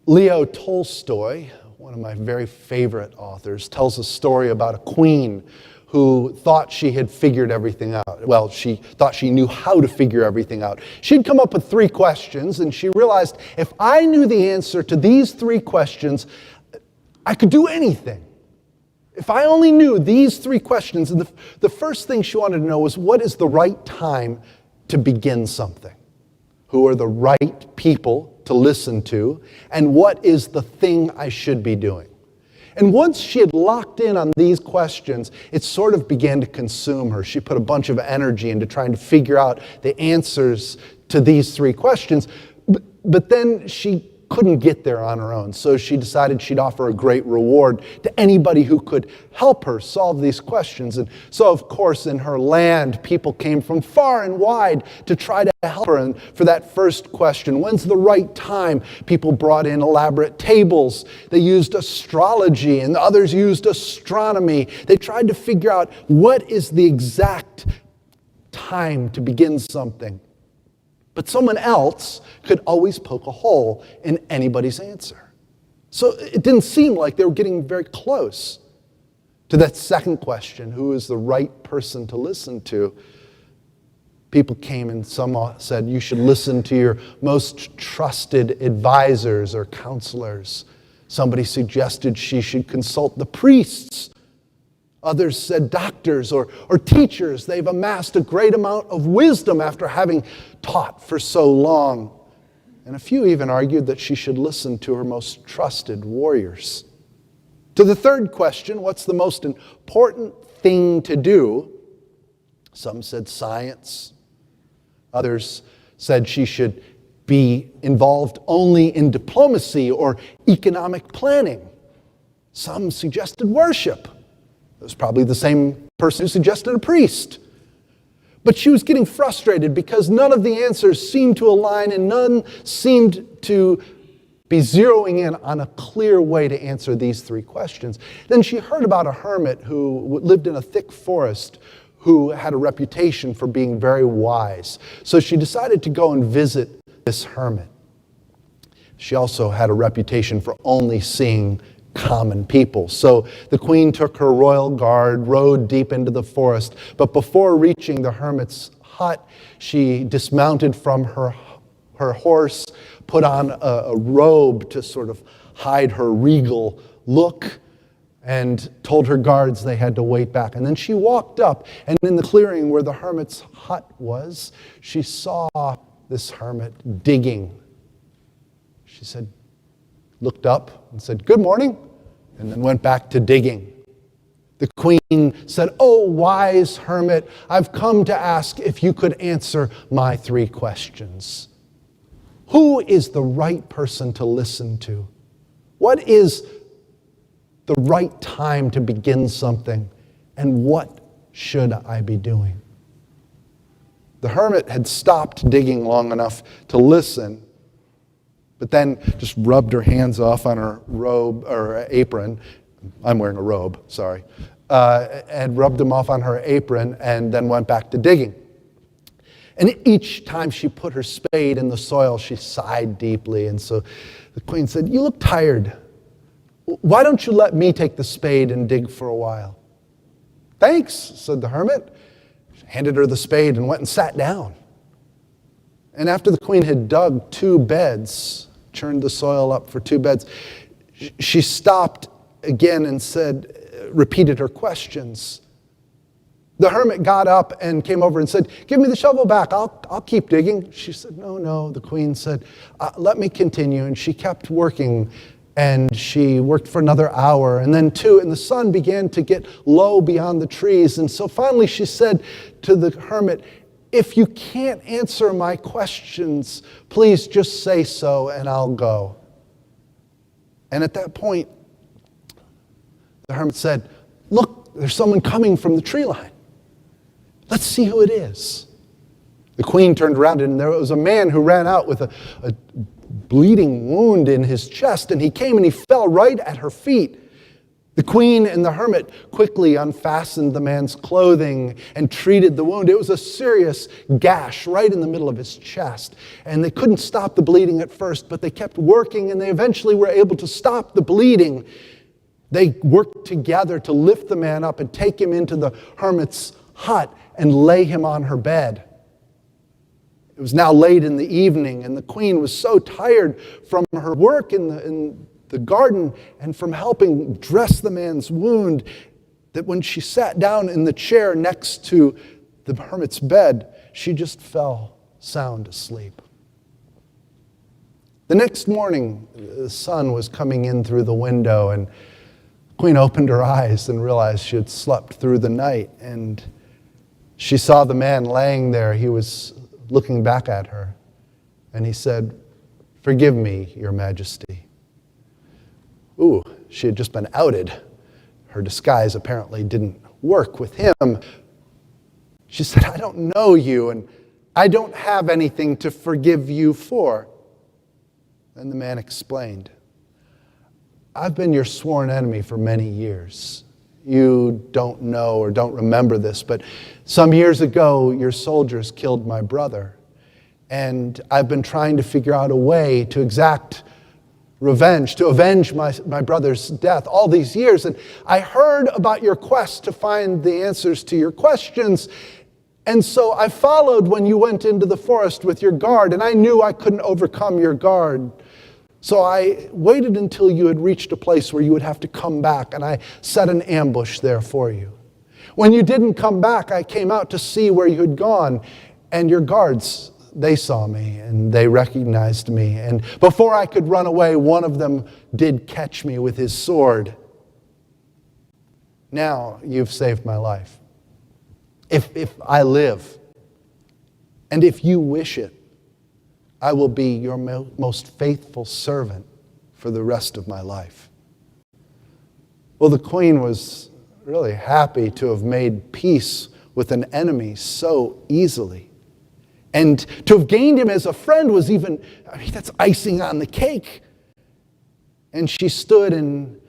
Leo Tolstoy, one of my very favorite authors, tells a story about a queen who thought she had figured everything out. Well, she thought she knew how to figure everything out. She'd come up with 3 questions, and she realized, if I knew the answer to these 3 questions, I could do anything. If I only knew these 3 questions, and the first thing she wanted to know was, what is the right time to begin something? Who are the right people to listen to, and what is the thing I should be doing? And once she had locked in on these questions, it sort of began to consume her. She put a bunch of energy into trying to figure out the answers to these 3 questions, but then she couldn't get there on her own. So she decided she'd offer a great reward to anybody who could help her solve these questions. And so, of course, in her land, people came from far and wide to try to help her. And for that first question, when's the right time? People brought in elaborate tables. They used astrology, and others used astronomy. They tried to figure out what is the exact time to begin something. But someone else could always poke a hole in anybody's answer. So it didn't seem like they were getting very close to that second question, who is the right person to listen to? People came and some said, you should listen to your most trusted advisors or counselors. Somebody suggested she should consult the priests. Others said doctors or teachers. They've amassed a great amount of wisdom after having taught for so long. And a few even argued that she should listen to her most trusted warriors. To the third question, what's the most important thing to do? Some said science. Others said she should be involved only in diplomacy or economic planning. Some suggested worship. It was probably the same person who suggested a priest. But she was getting frustrated because none of the answers seemed to align and none seemed to be zeroing in on a clear way to answer these 3 questions. Then she heard about a hermit who lived in a thick forest who had a reputation for being very wise. So she decided to go and visit this hermit. She also had a reputation for only seeing common people. So the queen took her royal guard, rode deep into the forest, but before reaching the hermit's hut, she dismounted from her horse, put on a robe to sort of hide her regal look, and told her guards they had to wait back. And then she walked up, and in the clearing where the hermit's hut was, she saw this hermit digging. She looked up and said, "Good morning," and then went back to digging. The queen said, "Oh, wise hermit, I've come to ask if you could answer my 3 questions. Who is the right person to listen to? What is the right time to begin something? And what should I be doing?" The hermit had stopped digging long enough to listen, but then just rubbed her hands off on her robe or apron. I'm wearing a robe, sorry. And rubbed them off on her apron and then went back to digging. And each time she put her spade in the soil, she sighed deeply. And so the queen said, "You look tired. Why don't you let me take the spade and dig for a while?" "Thanks," said the hermit. She handed her the spade and went and sat down. And after the queen had dug 2 beds, churned the soil up for 2 beds, she stopped again and repeated her questions. The hermit got up and came over and said, "Give me the shovel back, I'll keep digging." She said, No. The queen said, "Let me continue." And she kept working, and she worked for another hour, and then 2, and the sun began to get low beyond the trees. And so finally she said to the hermit, "If you can't answer my questions, please just say so and I'll go." And at that point, the hermit said, "Look, there's someone coming from the tree line. Let's see who it is." The queen turned around, and there was a man who ran out with a bleeding wound in his chest, and he came and he fell right at her feet. The queen and the hermit quickly unfastened the man's clothing and treated the wound. It was a serious gash right in the middle of his chest. And they couldn't stop the bleeding at first, but they kept working and they eventually were able to stop the bleeding. They worked together to lift the man up and take him into the hermit's hut and lay him on her bed. It was now late in the evening, and the queen was so tired from her work in the garden and from helping dress the man's wound that when she sat down in the chair next to the hermit's bed, she just fell sound asleep. The next morning, the sun was coming in through the window, and the queen opened her eyes and realized she had slept through the night, and she saw the man laying there. He was looking back at her, and he said, "Forgive me, Your Majesty." Ooh, she had just been outed. Her disguise apparently didn't work with him. She said, "I don't know you, and I don't have anything to forgive you for." And the man explained, "I've been your sworn enemy for many years. You don't know or don't remember this, but some years ago, your soldiers killed my brother. And I've been trying to figure out a way to exact revenge, to avenge my brother's death all these years. And I heard about your quest to find the answers to your questions. And so I followed when you went into the forest with your guard, and I knew I couldn't overcome your guard. So I waited until you had reached a place where you would have to come back, and I set an ambush there for you. When you didn't come back, I came out to see where you had gone, and your guards, they saw me, and they recognized me. And before I could run away, one of them did catch me with his sword. Now you've saved my life. If I live, and if you wish it, I will be your most faithful servant for the rest of my life." Well, the queen was really happy to have made peace with an enemy so easily. And to have gained him as a friend was even, that's icing on the cake. And she stood in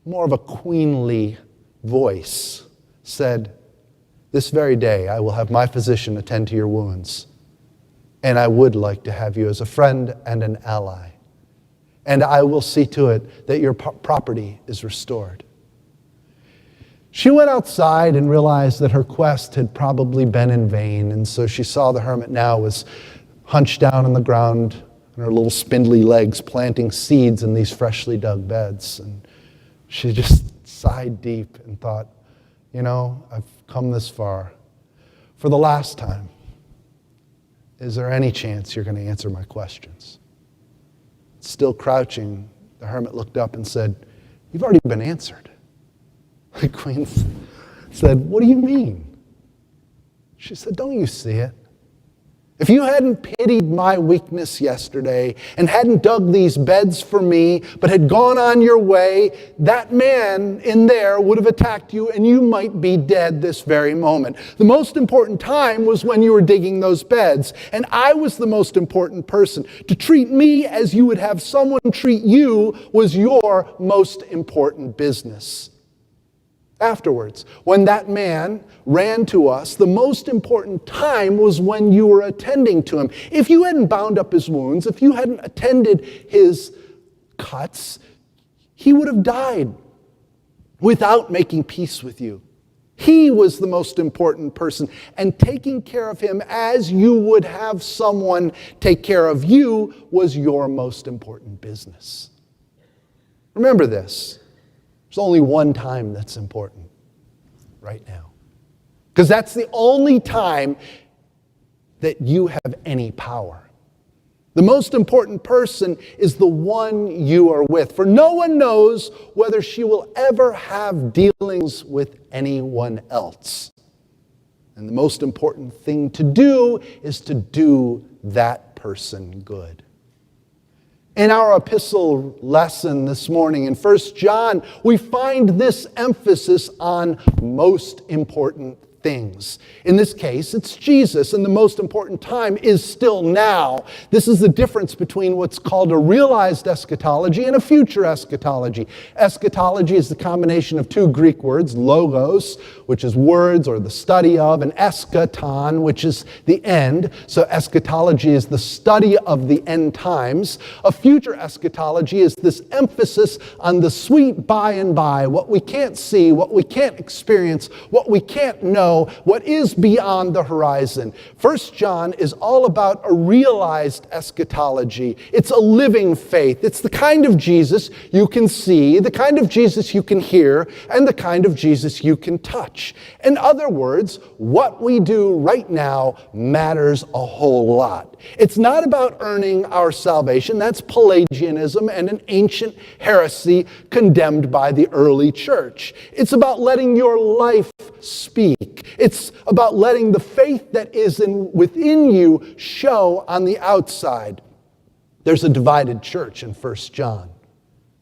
more of a queenly voice, said, "This very day I will have my physician attend to your wounds. And I would like to have you as a friend and an ally. And I will see to it that your property is restored." She went outside and realized that her quest had probably been in vain. And so she saw the hermit now was hunched down on the ground on her little spindly legs, planting seeds in these freshly dug beds. And she just sighed deep and thought, I've come this far. For the last time, is there any chance you're going to answer my questions? Still crouching, the hermit looked up and said, "You've already been answered." The queen said, "What do you mean?" She said, "Don't you see it? If you hadn't pitied my weakness yesterday and hadn't dug these beds for me, but had gone on your way, that man in there would have attacked you and you might be dead this very moment. The most important time was when you were digging those beds, and I was the most important person. To treat me as you would have someone treat you was your most important business. Afterwards, when that man ran to us, the most important time was when you were attending to him. If you hadn't bound up his wounds, if you hadn't attended his cuts, he would have died without making peace with you. He was the most important person, and taking care of him as you would have someone take care of you was your most important business. Remember this. There's only one time that's important, right now. Because that's the only time that you have any power. The most important person is the one you are with. For no one knows whether she will ever have dealings with anyone else. And the most important thing to do is to do that person good. In our epistle lesson this morning in 1 John, we find this emphasis on most important things. In this case, it's Jesus, and the most important time is still now. This is the difference between what's called a realized eschatology and a future eschatology. Eschatology is the combination of two Greek words, logos, which is words or the study of, and eschaton, which is the end. So eschatology is the study of the end times. A future eschatology is this emphasis on the sweet by and by, what we can't see, what we can't experience, what we can't know, what is beyond the horizon. 1 John is all about a realized eschatology. It's a living faith. It's the kind of Jesus you can see, the kind of Jesus you can hear, and the kind of Jesus you can touch. In other words, what we do right now matters a whole lot. It's not about earning our salvation. That's Pelagianism and an ancient heresy condemned by the early church. It's about letting your life speak. It's about letting the faith that is within you show on the outside. There's a divided church in 1 John.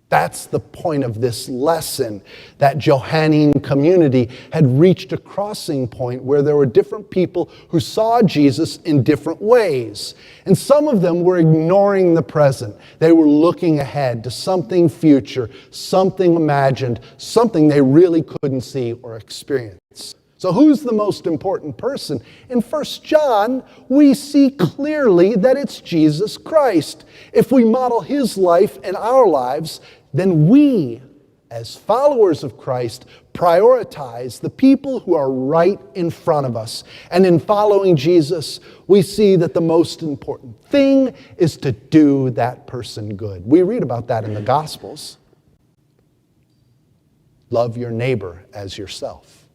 That's the point of this lesson. That Johannine community had reached a crossing point where there were different people who saw Jesus in different ways. And some of them were ignoring the present. They were looking ahead to something future, something imagined, something they really couldn't see or experience. So who's the most important person? In 1 John, we see clearly that it's Jesus Christ. If we model his life and our lives, then we, as followers of Christ, prioritize the people who are right in front of us. And in following Jesus, we see that the most important thing is to do that person good. We read about that in the Gospels. Love your neighbor as yourself.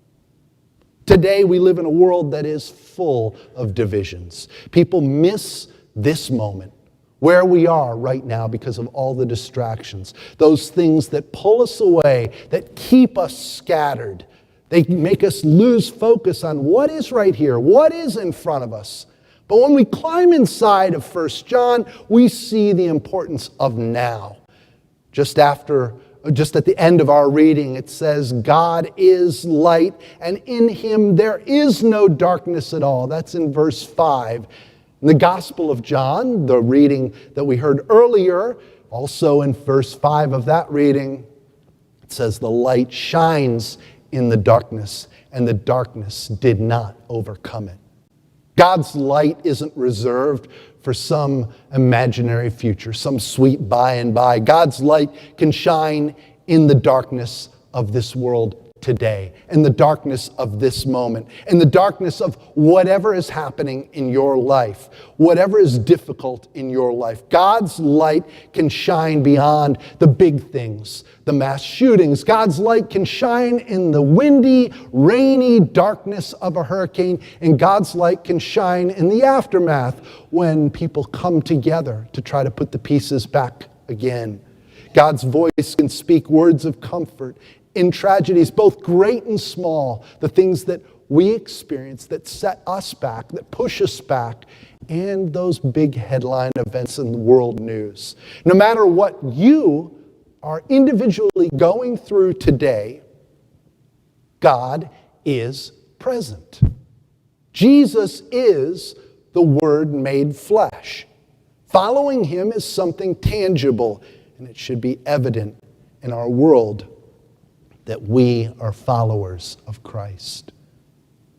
Today, we live in a world that is full of divisions. People miss this moment, where we are right now, because of all the distractions. Those things that pull us away, that keep us scattered. They make us lose focus on what is right here, what is in front of us. But when we climb inside of 1 John, we see the importance of now. Just at the end of our reading, it says, God is light, and in him there is no darkness at all. That's in verse 5. In the Gospel of John, the reading that we heard earlier, also in verse 5 of that reading, it says, the light shines in the darkness, and the darkness did not overcome it. God's light isn't reserved for some imaginary future, some sweet by and by. God's light can shine in the darkness of this world today, in the darkness of this moment, in the darkness of whatever is happening in your life, whatever is difficult in your life. God's light can shine beyond the big things, the mass shootings. God's light can shine in the windy, rainy darkness of a hurricane, and God's light can shine in the aftermath when people come together to try to put the pieces back again. God's voice can speak words of comfort in tragedies, both great and small, the things that we experience that set us back, that push us back, and those big headline events in the world news. No matter what you are individually going through today, God is present. Jesus is the Word made flesh. Following him is something tangible, and it should be evident in our world that we are followers of Christ.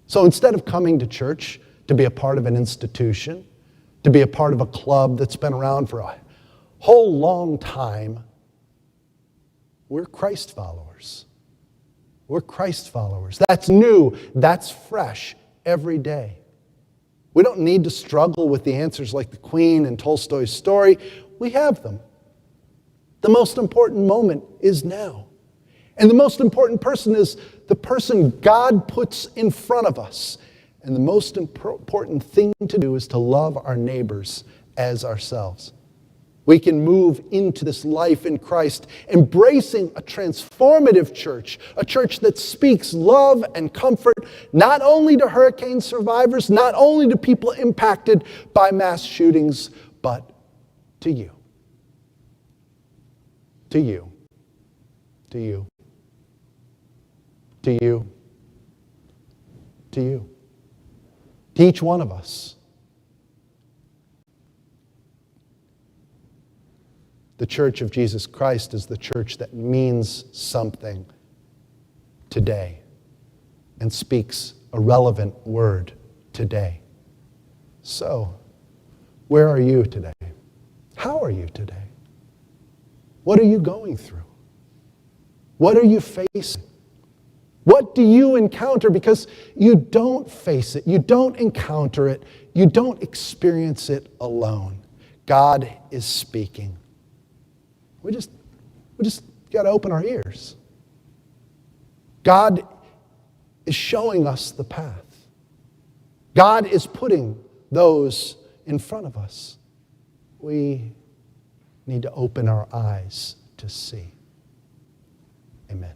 So instead of coming to church to be a part of an institution, to be a part of a club that's been around for a whole long time, we're Christ followers. We're Christ followers. That's new, that's fresh every day. We don't need to struggle with the answers like the Queen in Tolstoy's story. We have them. The most important moment is now. And the most important person is the person God puts in front of us. And the most important thing to do is to love our neighbors as ourselves. We can move into this life in Christ, embracing a transformative church, a church that speaks love and comfort, not only to hurricane survivors, not only to people impacted by mass shootings, but to you. To you. To you. To you. to you, to each one of us. The Church of Jesus Christ is the church that means something today and speaks a relevant word today. So, where are you today? How are you today? What are you going through? What are you facing? What do you encounter? Because you don't face it, you don't encounter it, you don't experience it alone. God is speaking. We just got to open our ears. God is showing us the path. God is putting those in front of us. We need to open our eyes to see. Amen.